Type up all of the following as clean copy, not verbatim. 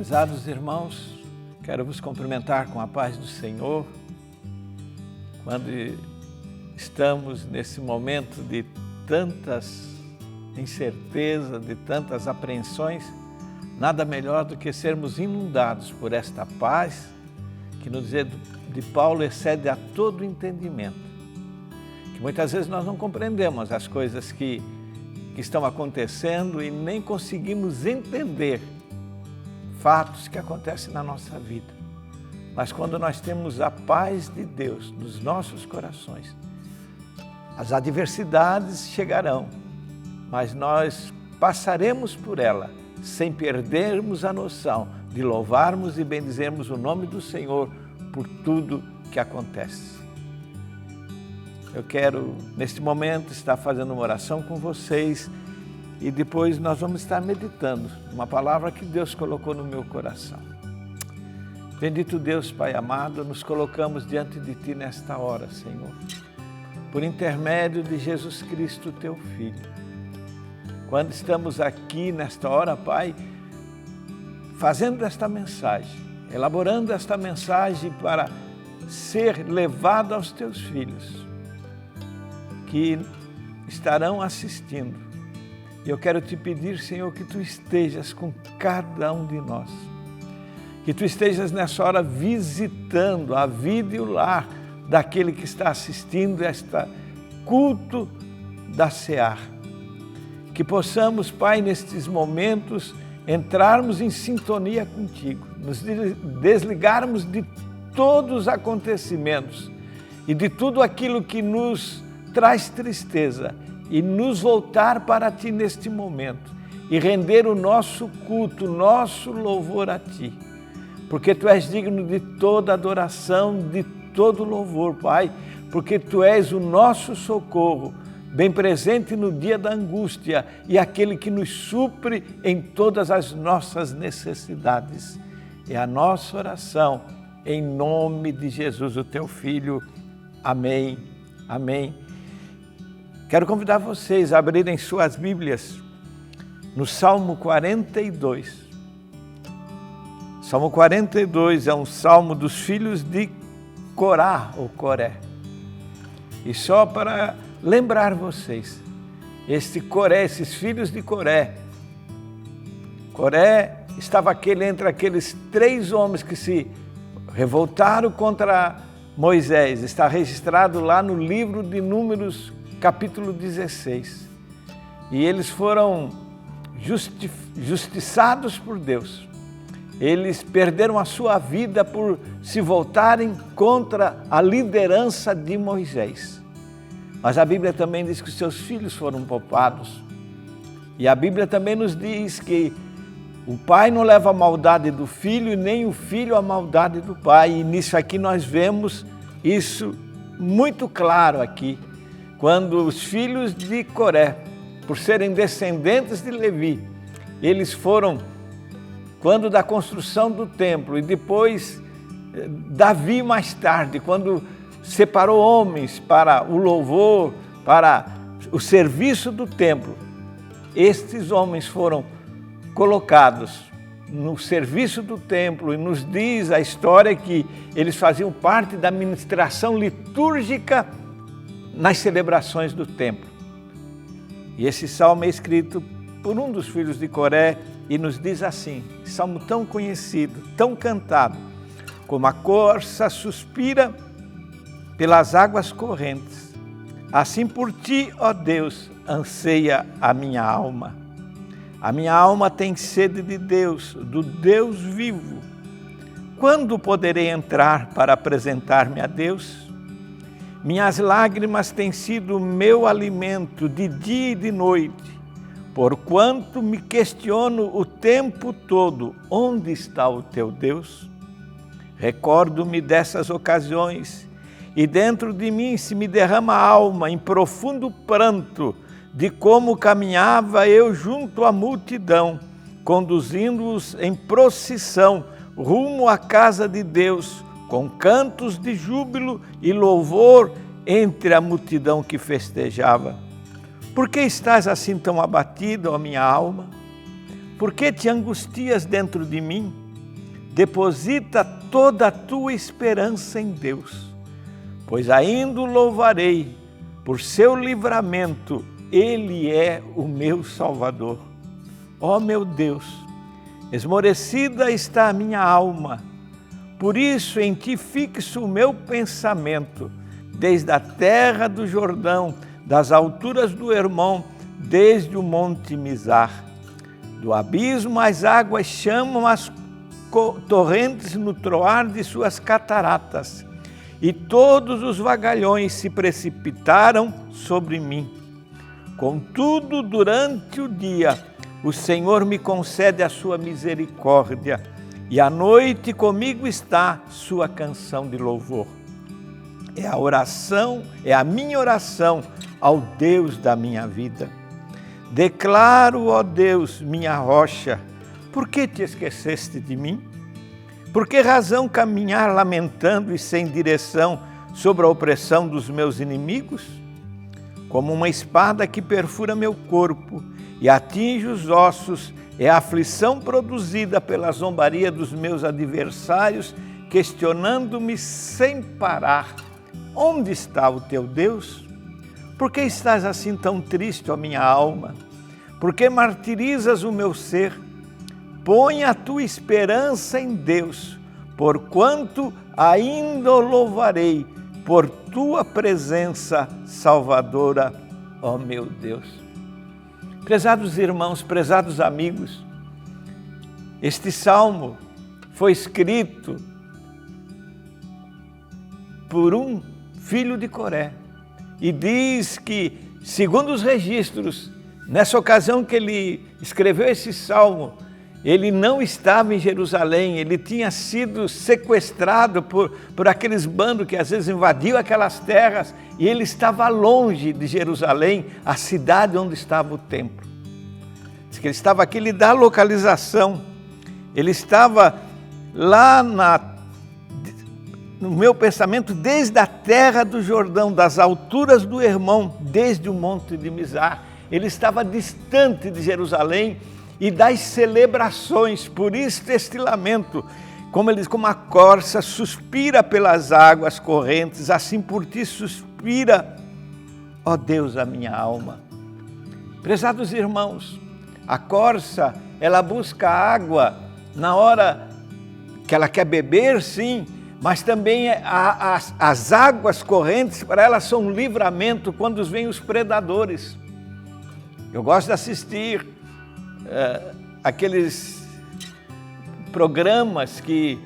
Prezados irmãos, quero vos cumprimentar com a paz do Senhor. Quando estamos nesse momento de tantas incertezas, de tantas apreensões, nada melhor do que sermos inundados por esta paz, que no dizer de Paulo excede a todo entendimento. Que muitas vezes nós não compreendemos as coisas que estão acontecendo e nem conseguimos entender fatos que acontecem na nossa vida. Mas quando nós temos a paz de Deus nos nossos corações, as adversidades chegarão, mas nós passaremos por ela sem perdermos a noção de louvarmos e bendizermos o nome do Senhor por tudo que acontece. Eu quero, neste momento, estar fazendo uma oração com vocês e depois nós vamos estar meditando uma palavra que Deus colocou no meu coração. Bendito Deus, Pai amado, nos colocamos diante de Ti nesta hora, Senhor, por intermédio de Jesus Cristo, Teu Filho. Quando estamos aqui nesta hora, Pai, fazendo esta mensagem, elaborando esta mensagem para ser levado aos Teus filhos, que estarão assistindo. E eu quero Te pedir, Senhor, que Tu estejas com cada um de nós. Que Tu estejas nessa hora visitando a vida e o lar daquele que está assistindo este culto da Seara. Que possamos, Pai, nestes momentos, entrarmos em sintonia contigo, nos desligarmos de todos os acontecimentos e de tudo aquilo que nos traz tristeza e nos voltar para Ti neste momento e render o nosso culto, o nosso louvor a Ti, porque Tu és digno de toda adoração, de todo louvor, Pai, porque Tu és o nosso socorro, bem presente no dia da angústia e aquele que nos supre em todas as nossas necessidades. É a nossa oração, em nome de Jesus, o Teu Filho. Amém, amém. Quero convidar vocês a abrirem suas Bíblias no Salmo 42. Salmo 42 é um salmo dos filhos de Corá, ou Coré. E só para lembrar vocês, esses filhos de Coré, Coré estava entre aqueles 3 homens que se revoltaram contra Moisés. Está registrado lá no livro de Números, capítulo 16. E eles foram justiçados por Deus. Eles perderam a sua vida por se voltarem contra a liderança de Moisés. Mas a Bíblia também diz que os seus filhos foram poupados. E a Bíblia também nos diz que o pai não leva a maldade do filho e nem o filho a maldade do pai. E nisso aqui nós vemos isso muito claro aqui. Quando os filhos de Coré, por serem descendentes de Levi, eles foram, quando da construção do templo, e depois Davi mais tarde, quando separou homens para o louvor, para o serviço do templo, estes homens foram colocados no serviço do templo e nos diz a história que eles faziam parte da administração litúrgica nas celebrações do templo. E esse salmo é escrito por um dos filhos de Coré e nos diz assim, salmo tão conhecido, tão cantado, como a corça suspira pelas águas correntes, assim por Ti, ó Deus, anseia a minha alma. A minha alma tem sede de Deus, do Deus vivo. Quando poderei entrar para apresentar-me a Deus? Minhas lágrimas têm sido meu alimento de dia e de noite, porquanto me questiono o tempo todo, onde está o Teu Deus? Recordo-me dessas ocasiões e dentro de mim se me derrama a alma em profundo pranto de como caminhava eu junto à multidão, conduzindo-os em procissão rumo à casa de Deus, com cantos de júbilo e louvor entre a multidão que festejava. Por que estás assim tão abatido, ó minha alma? Por que te angustias dentro de mim? deposita toda a tua esperança em Deus, pois ainda o louvarei por seu livramento, Ele é o meu Salvador. Ó meu Deus, esmorecida está a minha alma, por isso em ti fixo o meu pensamento, desde a terra do Jordão, das alturas do Hermon, desde o monte Mizar. Do abismo as águas chamam as torrentes no troar de suas cataratas, e todos os vagalhões se precipitaram sobre mim. Contudo, durante o dia, o Senhor me concede a sua misericórdia, e à noite comigo está sua canção de louvor. É a minha oração ao Deus da minha vida. Declaro, ó Deus, minha rocha, por que te esqueceste de mim? Por que razão caminhar lamentando e sem direção sobre a opressão dos meus inimigos? Como uma espada que perfura meu corpo e atinge os ossos, é a aflição produzida pela zombaria dos meus adversários, questionando-me sem parar: onde está o teu Deus? Por que estás assim tão triste, ó minha alma? Por que martirizas o meu ser? Põe a tua esperança em Deus, porquanto ainda o louvarei por tua presença salvadora, ó meu Deus. Prezados irmãos, prezados amigos, este salmo foi escrito por um filho de Coré e diz que, segundo os registros, nessa ocasião que ele escreveu esse salmo, ele não estava em Jerusalém, ele tinha sido sequestrado por aqueles bandos que às vezes invadiam aquelas terras, e ele estava longe de Jerusalém, a cidade onde estava o templo. Diz que ele estava aqui, ele dá a localização, ele estava lá no meu pensamento, desde a terra do Jordão, das alturas do Hermon, desde o monte de Mizar. Ele estava distante de Jerusalém e das celebrações, por isso este lamento, como ele diz, como a corça suspira pelas águas correntes, assim por ti suspira, ó Deus, a minha alma. Prezados irmãos, a corça, ela busca água na hora que ela quer beber, sim, mas também as águas correntes, para ela são um livramento quando vêm os predadores. Eu gosto de assistir aqueles programas que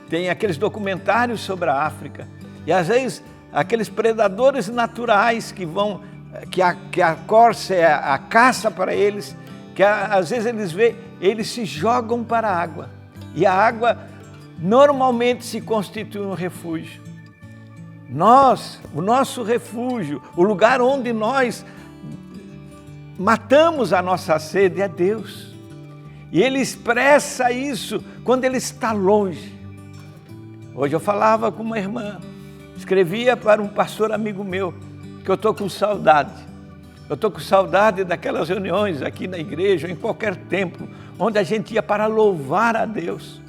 tem aqueles documentários sobre a África, e às vezes aqueles predadores naturais que vão, que a corça é a caça para eles, que às vezes eles se jogam para a água, e a água normalmente se constitui um refúgio. O nosso refúgio, o lugar onde nós matamos a nossa sede é Deus. E Ele expressa isso quando Ele está longe. Hoje eu falava com uma irmã, escrevia para um pastor amigo meu, que eu estou com saudade. Eu estou com saudade daquelas reuniões aqui na igreja, ou em qualquer templo, onde a gente ia para louvar a Deus.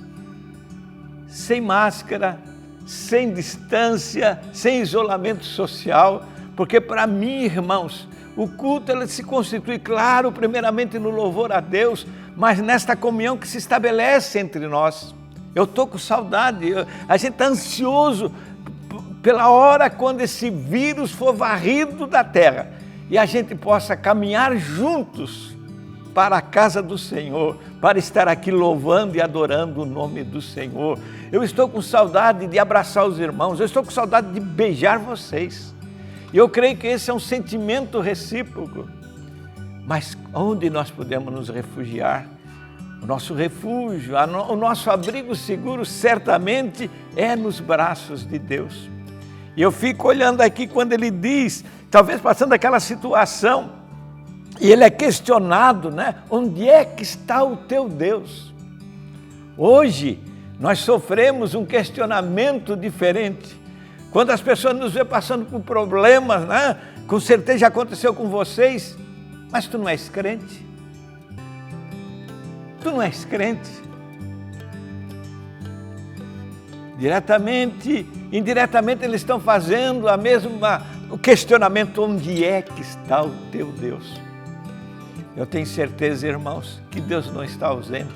Sem máscara, sem distância, sem isolamento social, porque para mim, irmãos, o culto ele se constitui, claro, primeiramente no louvor a Deus, mas nesta comunhão que se estabelece entre nós. Eu estou com saudade, a gente está ansioso pela hora quando esse vírus for varrido da terra e a gente possa caminhar juntos para a casa do Senhor, para estar aqui louvando e adorando o nome do Senhor. Eu estou com saudade de abraçar os irmãos, eu estou com saudade de beijar vocês. E eu creio que esse é um sentimento recíproco. Mas onde nós podemos nos refugiar? O nosso refúgio, o nosso abrigo seguro certamente é nos braços de Deus. E eu fico olhando aqui quando ele diz, talvez passando aquela situação, e ele é questionado, né? Onde é que está o teu Deus? Hoje, nós sofremos um questionamento diferente. Quando as pessoas nos veem passando por problemas, né? Com certeza já aconteceu com vocês, mas tu não és crente? Tu não és crente? Diretamente, indiretamente eles estão fazendo o questionamento: onde é que está o teu Deus? Eu tenho certeza, irmãos, que Deus não está ausente.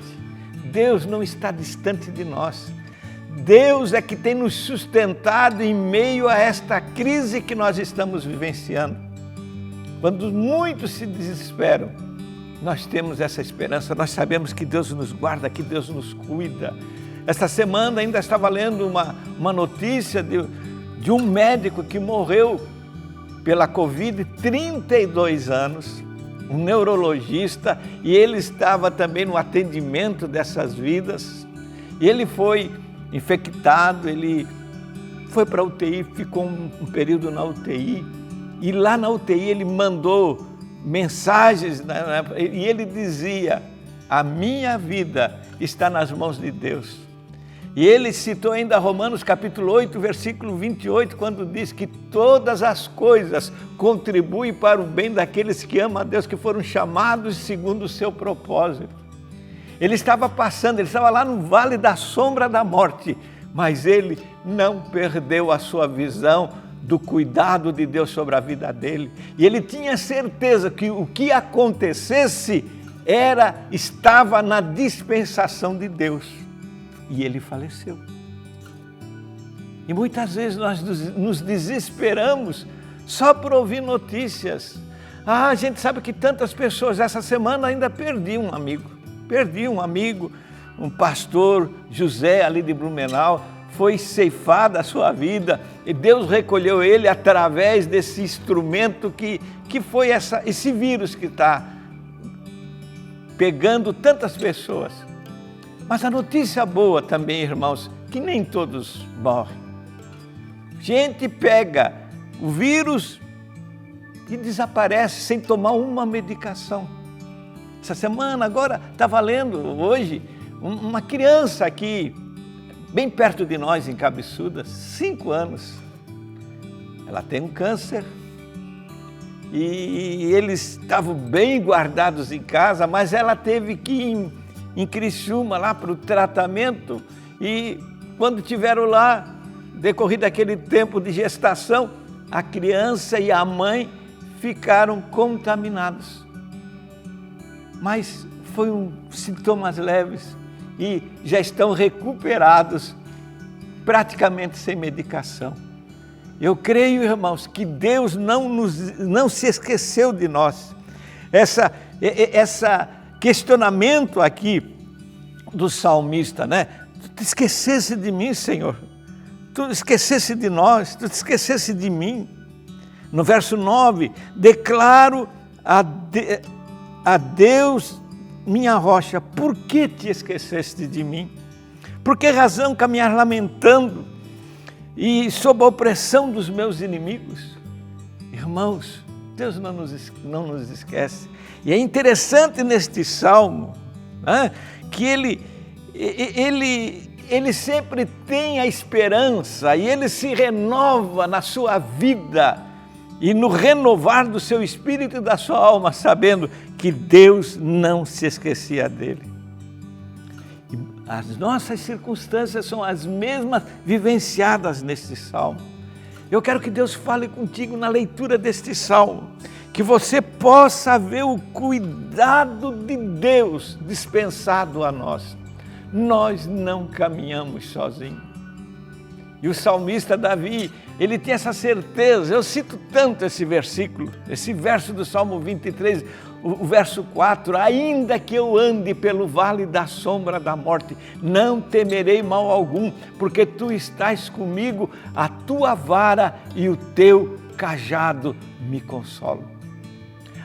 Deus não está distante de nós. Deus é que tem nos sustentado em meio a esta crise que nós estamos vivenciando. Quando muitos se desesperam, nós temos essa esperança, nós sabemos que Deus nos guarda, que Deus nos cuida. Esta semana ainda estava lendo uma notícia de um médico que morreu pela Covid, 32 anos, um neurologista, e ele estava também no atendimento dessas vidas. E ele foi infectado, ele foi para a UTI, ficou um período na UTI, e lá na UTI ele mandou mensagens, e ele dizia: a minha vida está nas mãos de Deus. E ele citou ainda Romanos capítulo 8, versículo 28, quando diz que todas as coisas contribuem para o bem daqueles que amam a Deus, que foram chamados segundo o seu propósito. Ele estava passando, ele estava lá no vale da sombra da morte, mas ele não perdeu a sua visão do cuidado de Deus sobre a vida dele. E ele tinha certeza que o que acontecesse estava na dispensação de Deus. E ele faleceu. E muitas vezes nós nos desesperamos só por ouvir notícias. A gente sabe que tantas pessoas, essa semana ainda perdi um amigo, um pastor, José, ali de Blumenau, foi ceifada a sua vida, e Deus recolheu ele através desse instrumento que foi esse vírus que está pegando tantas pessoas. Mas a notícia boa também, irmãos, que nem todos morrem. Gente pega o vírus e desaparece sem tomar uma medicação. Essa semana, agora, estava lendo hoje, uma criança aqui, bem perto de nós, em Cabeçuda, 5 anos. Ela tem um câncer e eles estavam bem guardados em casa, mas ela teve que ir em Criciúma lá para o tratamento, e quando tiveram lá, decorrido aquele tempo de gestação, a criança e a mãe ficaram contaminados. Mas foi sintomas leves e já estão recuperados, praticamente sem medicação. Eu creio, irmãos, que Deus não se esqueceu de nós. Essa questionamento aqui do salmista, né? Tu te esquecesse de mim, Senhor. Tu esquecesse de nós, tu te esquecesse de mim. No verso 9, declaro a Deus, minha rocha, por que te esqueceste de mim? Por que razão caminhar lamentando e sob a opressão dos meus inimigos? Irmãos, Deus não nos esquece. E é interessante neste salmo, né, que ele sempre tem a esperança e ele se renova na sua vida e no renovar do seu espírito e da sua alma, sabendo que Deus não se esquecia dele. E as nossas circunstâncias são as mesmas vivenciadas neste salmo. Eu quero que Deus fale contigo na leitura deste salmo, que você possa ver o cuidado de Deus dispensado a nós. Nós não caminhamos sozinhos. E o salmista Davi, ele tinha essa certeza. Eu cito tanto esse versículo, esse verso do Salmo 23, o verso 4, ainda que eu ande pelo vale da sombra da morte, não temerei mal algum, porque tu estás comigo, a tua vara e o teu cajado me consolam.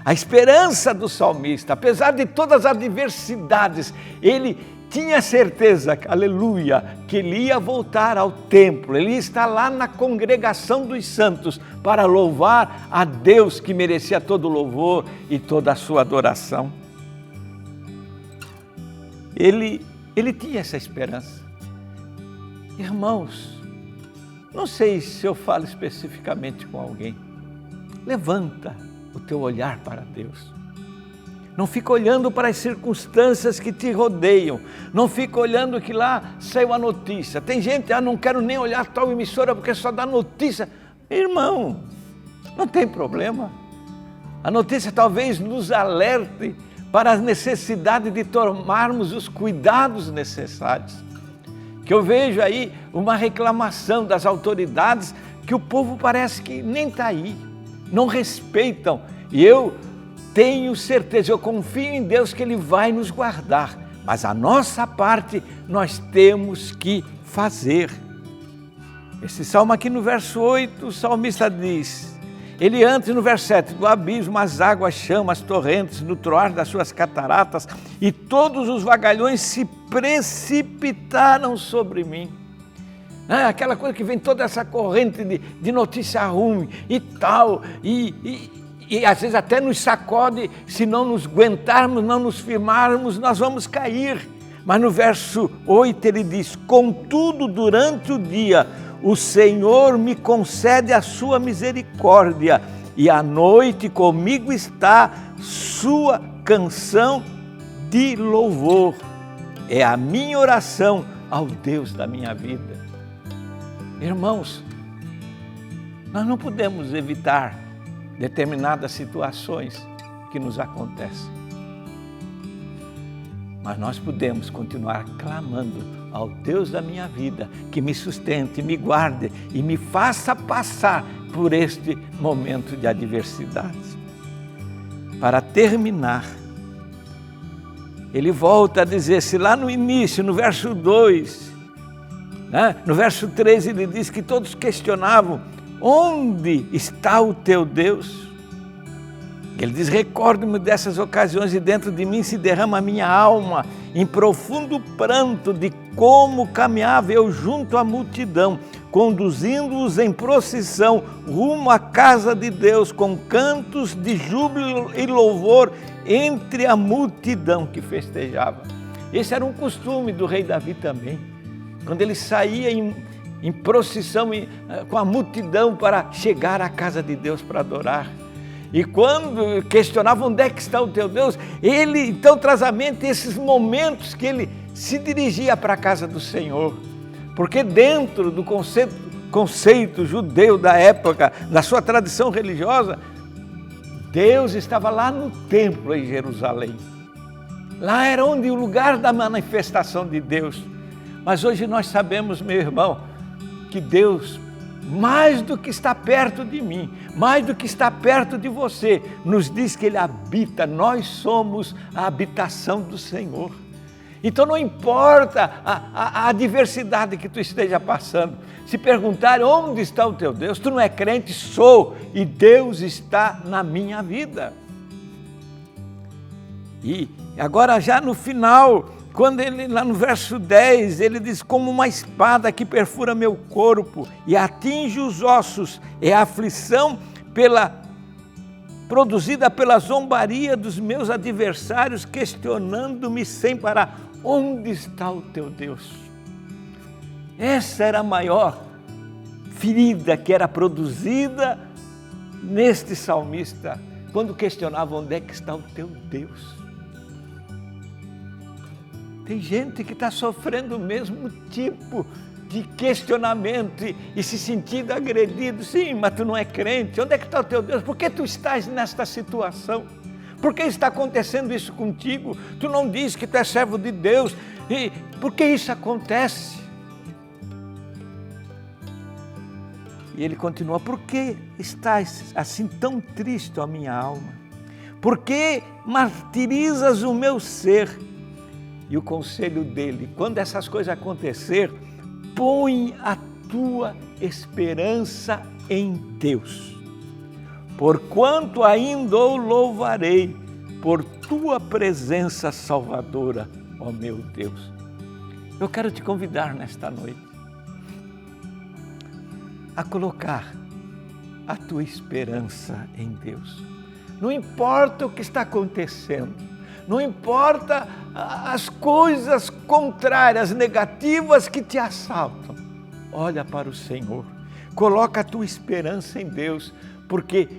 A esperança do salmista, apesar de todas as adversidades, ele tinha certeza, aleluia, que ele ia voltar ao templo, ele ia estar lá na congregação dos santos para louvar a Deus que merecia todo o louvor e toda a sua adoração. Ele tinha essa esperança. Irmãos, não sei se eu falo especificamente com alguém, levanta o teu olhar para Deus. Não fica olhando para as circunstâncias que te rodeiam. Não fica olhando que lá saiu a notícia. Tem gente, não quero nem olhar tal emissora porque só dá notícia. Irmão, não tem problema. A notícia talvez nos alerte para a necessidade de tomarmos os cuidados necessários. Que eu vejo aí uma reclamação das autoridades que o povo parece que nem está aí. Não respeitam. E eu tenho certeza, eu confio em Deus que Ele vai nos guardar, mas a nossa parte nós temos que fazer. Esse salmo aqui no verso 8, o salmista diz, ele antes no verso 7, do abismo as águas chamam, as torrentes no troar das suas cataratas, e todos os vagalhões se precipitaram sobre mim. Aquela coisa que vem toda essa corrente de notícia ruim e tal, e às vezes até nos sacode, se não nos aguentarmos, não nos firmarmos, nós vamos cair. Mas no verso 8 ele diz, contudo durante o dia o Senhor me concede a sua misericórdia e à noite comigo está sua canção de louvor. É a minha oração ao Deus da minha vida. Irmãos, nós não podemos evitar determinadas situações que nos acontecem. Mas nós podemos continuar clamando ao Deus da minha vida, que me sustente, me guarde e me faça passar por este momento de adversidade. Para terminar, ele volta a dizer-se lá no início, no verso 2, no verso 3 ele diz que todos questionavam, onde está o teu Deus? Ele diz, recordo-me dessas ocasiões e dentro de mim se derrama a minha alma em profundo pranto de como caminhava eu junto à multidão, conduzindo-os em procissão rumo à casa de Deus, com cantos de júbilo e louvor entre a multidão que festejava. Esse era um costume do rei Davi também, quando ele saía em procissão com a multidão para chegar à casa de Deus para adorar. E quando questionavam onde é que está o teu Deus, ele então traz à mente esses momentos que ele se dirigia para a casa do Senhor. Porque dentro do conceito judeu da época, da sua tradição religiosa, Deus estava lá no templo em Jerusalém. Lá era onde o lugar da manifestação de Deus. Mas hoje nós sabemos, meu irmão, que Deus, mais do que está perto de mim, mais do que está perto de você, nos diz que Ele habita, nós somos a habitação do Senhor. Então não importa a adversidade que tu esteja passando, se perguntar onde está o teu Deus, tu não é crente, sou, e Deus está na minha vida. E agora já no final, quando ele, lá no verso 10, ele diz, como uma espada que perfura meu corpo e atinge os ossos, é a aflição produzida pela zombaria dos meus adversários, questionando-me sem parar, onde está o teu Deus? Essa era a maior ferida que era produzida neste salmista, quando questionava onde é que está o teu Deus. Tem gente que está sofrendo o mesmo tipo de questionamento e se sentindo agredido. Sim, mas tu não é crente. Onde é que está o teu Deus? Por que tu estás nesta situação? Por que está acontecendo isso contigo? Tu não diz que tu é servo de Deus. E por que isso acontece? E ele continua, por que estás assim tão triste, ó minha alma? Por que martirizas o meu ser? E o conselho dele, quando essas coisas acontecer, põe a tua esperança em Deus. Porquanto ainda o louvarei por tua presença salvadora, ó meu Deus. Eu quero te convidar nesta noite a colocar a tua esperança em Deus. Não importa o que está acontecendo, não importa as coisas contrárias, negativas que te assaltam. Olha para o Senhor, coloca a tua esperança em Deus, porque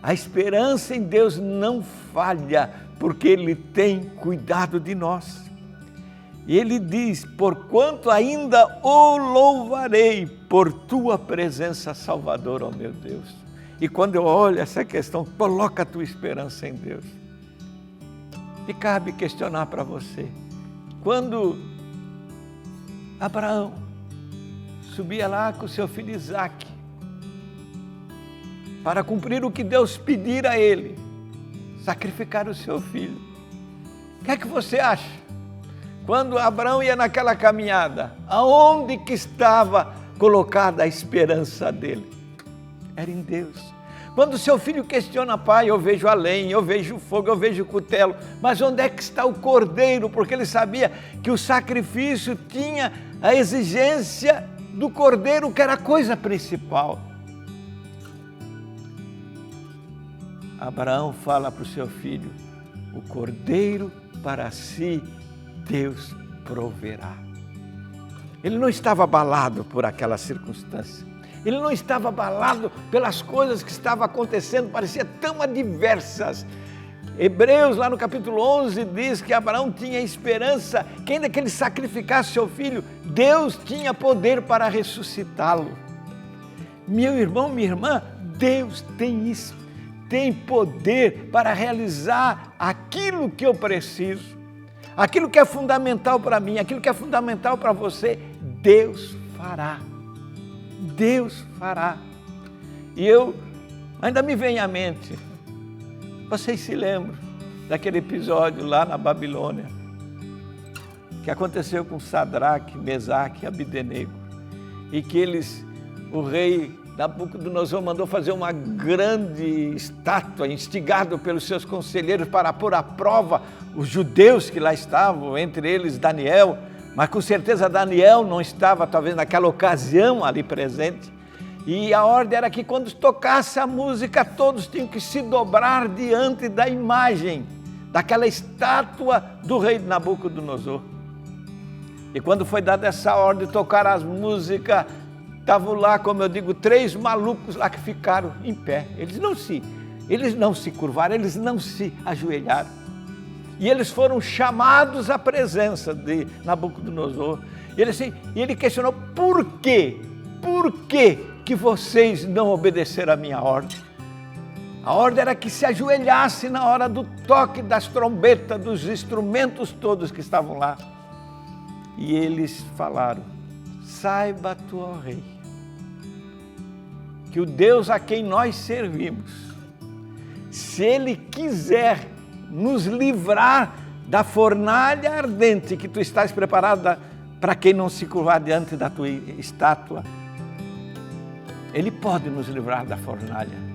a esperança em Deus não falha, porque Ele tem cuidado de nós. E Ele diz, porquanto ainda o louvarei por tua presença salvadora, ó meu Deus. E quando eu olho essa questão, coloca a tua esperança em Deus. E cabe questionar para você, quando Abraão subia lá com o seu filho Isaque, para cumprir o que Deus pedira a ele, sacrificar o seu filho. O que é que você acha? Quando Abraão ia naquela caminhada, aonde que estava colocada a esperança dele? Era em Deus. Quando o seu filho questiona, pai, eu vejo a lenha, eu vejo o fogo, eu vejo o cutelo, mas onde é que está o cordeiro? Porque ele sabia que o sacrifício tinha a exigência do cordeiro, que era a coisa principal. Abraão fala para o seu filho, o cordeiro para si Deus proverá. Ele não estava abalado por aquela circunstância. Ele não estava abalado pelas coisas que estavam acontecendo, parecia tão adversas. Hebreus, lá no capítulo 11, diz que Abraão tinha esperança que ainda que ele sacrificasse seu filho, Deus tinha poder para ressuscitá-lo. Meu irmão, minha irmã, Deus tem poder para realizar aquilo que eu preciso, aquilo que é fundamental para mim, aquilo que é fundamental para você, Deus fará. Deus fará. E eu, ainda me vem à mente, vocês se lembram daquele episódio lá na Babilônia, que aconteceu com Sadraque, Mesaque e Abdenego, e que o rei Nabucodonosor mandou fazer uma grande estátua, instigado pelos seus conselheiros para pôr à prova os judeus que lá estavam, entre eles Daniel, mas com certeza Daniel não estava talvez naquela ocasião ali presente. E a ordem era que quando tocasse a música, todos tinham que se dobrar diante da imagem, daquela estátua do rei Nabucodonosor. E quando foi dada essa ordem de tocar as músicas, estavam lá, como eu digo, 3 malucos lá que ficaram em pé. Eles não se curvaram, eles não se ajoelharam. E eles foram chamados à presença de Nabucodonosor. E ele questionou, por quê? Por quê que vocês não obedeceram a minha ordem? A ordem era que se ajoelhasse na hora do toque das trombetas, dos instrumentos todos que estavam lá. E eles falaram, saiba tu, ó rei, que o Deus a quem nós servimos, se Ele quiser nos livrar da fornalha ardente que tu estás preparada para quem não se curvar diante da tua estátua, Ele pode nos livrar da fornalha.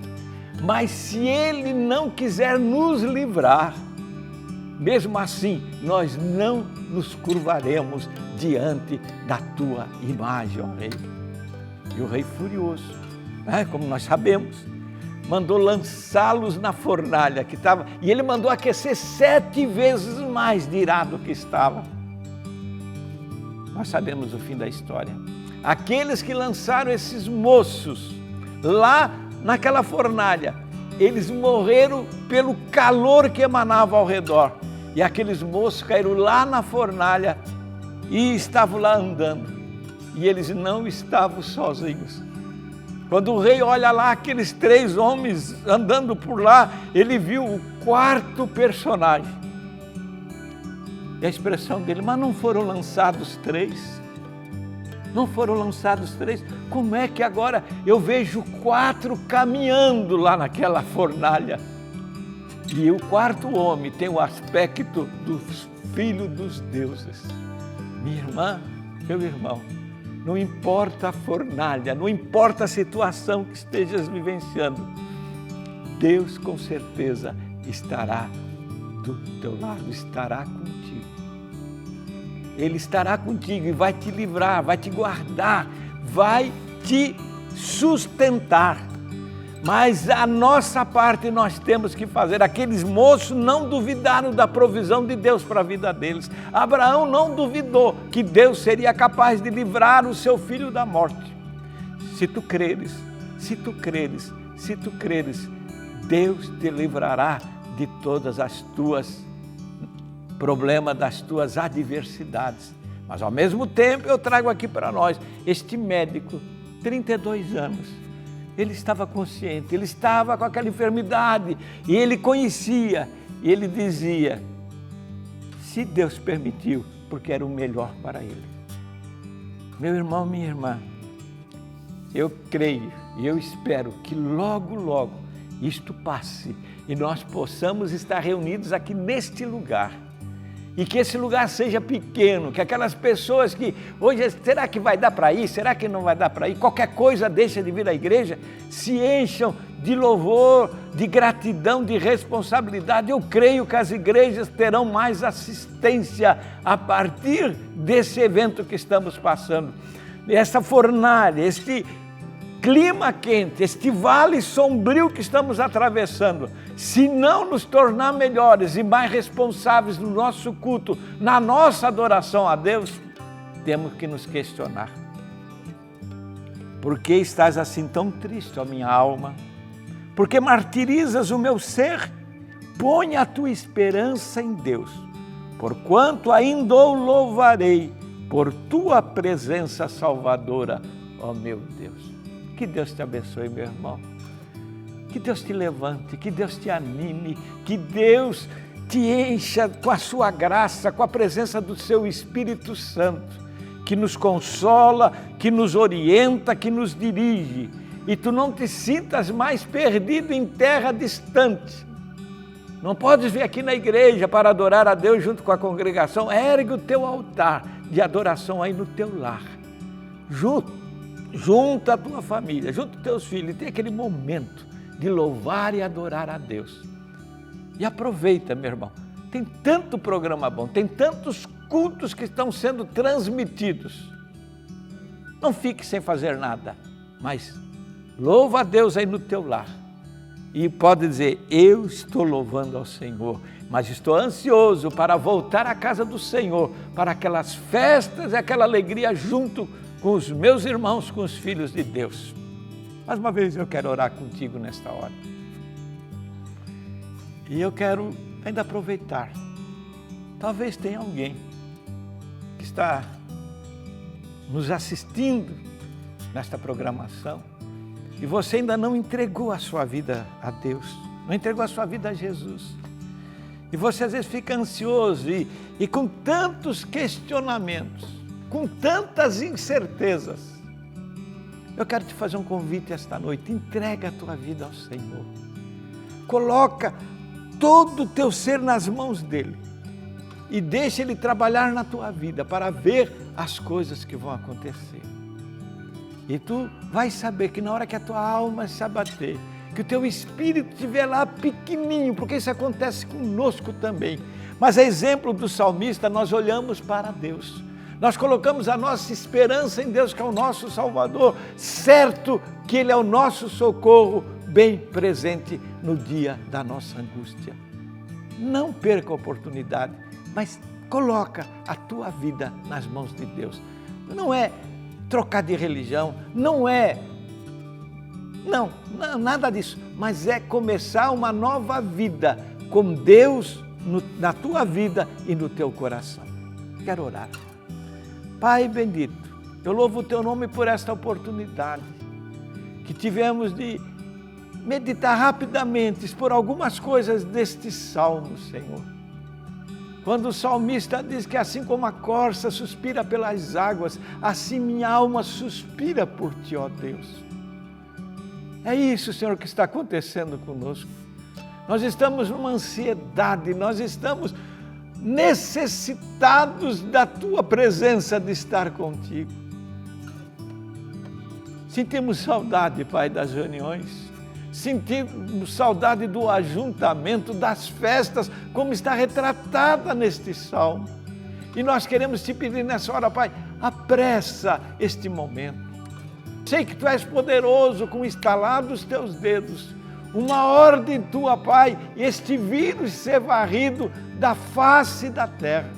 Mas se Ele não quiser nos livrar, mesmo assim, nós não nos curvaremos diante da tua imagem, ó rei. E o rei furioso, como nós sabemos, mandou lançá-los na fornalha que estava, e ele mandou aquecer 7 vezes mais de irado que estava. Nós sabemos o fim da história. Aqueles que lançaram esses moços lá naquela fornalha, eles morreram pelo calor que emanava ao redor. E aqueles moços caíram lá na fornalha e estavam lá andando. E eles não estavam sozinhos. Quando o rei olha lá aqueles 3 homens andando por lá, ele viu o 4º personagem. E a expressão dele, mas não foram lançados 3? Não foram lançados 3? Como é que agora eu vejo 4 caminhando lá naquela fornalha? E o 4º homem tem o aspecto do filho dos deuses. Minha irmã, meu irmão, não importa a fornalha, não importa a situação que estejas vivenciando, Deus com certeza estará do teu lado, estará contigo. Ele estará contigo e vai te livrar, vai te guardar, vai te sustentar. Mas a nossa parte nós temos que fazer. Aqueles moços não duvidaram da provisão de Deus para a vida deles. Abraão não duvidou que Deus seria capaz de livrar o seu filho da morte. Se tu creres, Deus te livrará de todas as tuas problemas, das tuas adversidades. Mas ao mesmo tempo eu trago aqui para nós este médico, 32 anos, ele estava consciente, ele estava com aquela enfermidade e ele conhecia, e ele dizia, se Deus permitiu, porque era o melhor para ele. Meu irmão, minha irmã, eu creio e eu espero que logo, logo isto passe e nós possamos estar reunidos aqui neste lugar. E que esse lugar seja pequeno, que aquelas pessoas que hoje, será que vai dar para ir? Será que não vai dar para ir? Qualquer coisa deixa de vir à igreja, se encham de louvor, de gratidão, de responsabilidade. Eu creio que as igrejas terão mais assistência a partir desse evento que estamos passando. Essa fornalha, este clima quente, este vale sombrio que estamos atravessando, se não nos tornar melhores e mais responsáveis no nosso culto, na nossa adoração a Deus, temos que nos questionar. Por que estás assim tão triste, ó minha alma? Por que martirizas o meu ser? Põe a tua esperança em Deus, porquanto ainda o louvarei por tua presença salvadora, ó meu Deus. Que Deus te abençoe, meu irmão. Que Deus te levante, que Deus te anime, que Deus te encha com a sua graça, com a presença do seu Espírito Santo, que nos consola, que nos orienta, que nos dirige. E tu não te sintas mais perdido em terra distante. Não podes vir aqui na igreja para adorar a Deus junto com a congregação. Ergue o teu altar de adoração aí no teu lar. Junto à tua família, junto aos teus filhos, e tem aquele momento de louvar e adorar a Deus. E aproveita, meu irmão, tem tanto programa bom, tem tantos cultos que estão sendo transmitidos. Não fique sem fazer nada, mas louva a Deus aí no teu lar. E pode dizer, eu estou louvando ao Senhor, mas estou ansioso para voltar à casa do Senhor, para aquelas festas e aquela alegria junto com os meus irmãos, com os filhos de Deus. Mais uma vez eu quero orar contigo nesta hora. E eu quero ainda aproveitar. Talvez tenha alguém que está nos assistindo nesta programação e você ainda não entregou a sua vida a Deus, não entregou a sua vida a Jesus. E você às vezes fica ansioso e com tantos questionamentos, com tantas incertezas. Eu quero te fazer um convite esta noite, entrega a tua vida ao Senhor. Coloca todo o teu ser nas mãos dEle e deixa Ele trabalhar na tua vida para ver as coisas que vão acontecer. E tu vai saber que na hora que a tua alma se abater, que o teu espírito estiver lá pequenininho, porque isso acontece conosco também. Mas a exemplo do salmista, nós olhamos para Deus. Nós colocamos a nossa esperança em Deus, que é o nosso Salvador, certo que Ele é o nosso socorro, bem presente no dia da nossa angústia. Não perca a oportunidade, mas coloca a tua vida nas mãos de Deus. Não é trocar de religião, não, nada disso, mas é começar uma nova vida com Deus na tua vida e no teu coração. Quero orar. Pai bendito, eu louvo o teu nome por esta oportunidade que tivemos de meditar rapidamente por algumas coisas deste salmo, Senhor. Quando o salmista diz que assim como a corça suspira pelas águas, assim minha alma suspira por ti, ó Deus. É isso, Senhor, que está acontecendo conosco. Nós estamos numa ansiedade, nós estamos necessitados da tua presença, de estar contigo. Sentimos saudade, Pai, das reuniões, sentimos saudade do ajuntamento, das festas, como está retratada neste salmo. E nós queremos te pedir nessa hora, Pai, apressa este momento. Sei que tu és poderoso, com estalar dos teus dedos, uma ordem tua, Pai, este vírus ser varrido da face da terra.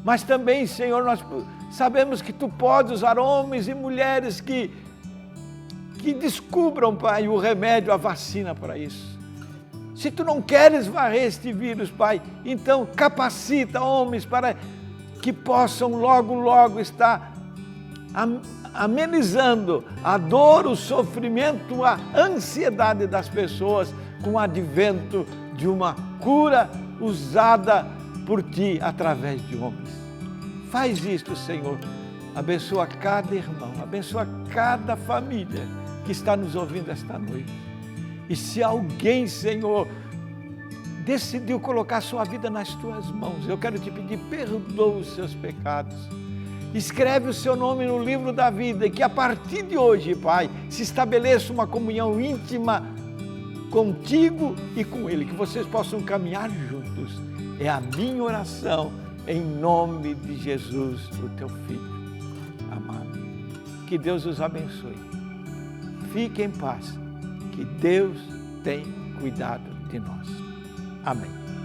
Mas também, Senhor, nós sabemos que tu podes usar homens e mulheres que descubram, Pai, o remédio, a vacina para isso. Se tu não queres varrer este vírus, Pai, então capacita homens para que possam logo estar amenizando a dor, o sofrimento, a ansiedade das pessoas com o advento de uma cura usada por Ti através de homens. Faz isto, Senhor. Abençoa cada irmão, abençoa cada família que está nos ouvindo esta noite. E se alguém, Senhor, decidiu colocar sua vida nas Tuas mãos, eu quero Te pedir, perdoa os seus pecados. Escreve o seu nome no livro da vida e que a partir de hoje, Pai, se estabeleça uma comunhão íntima contigo e com Ele, que vocês possam caminhar juntos. É a minha oração em nome de Jesus, o Teu Filho amado. Que Deus os abençoe. Fique em paz, que Deus tem cuidado de nós. Amém.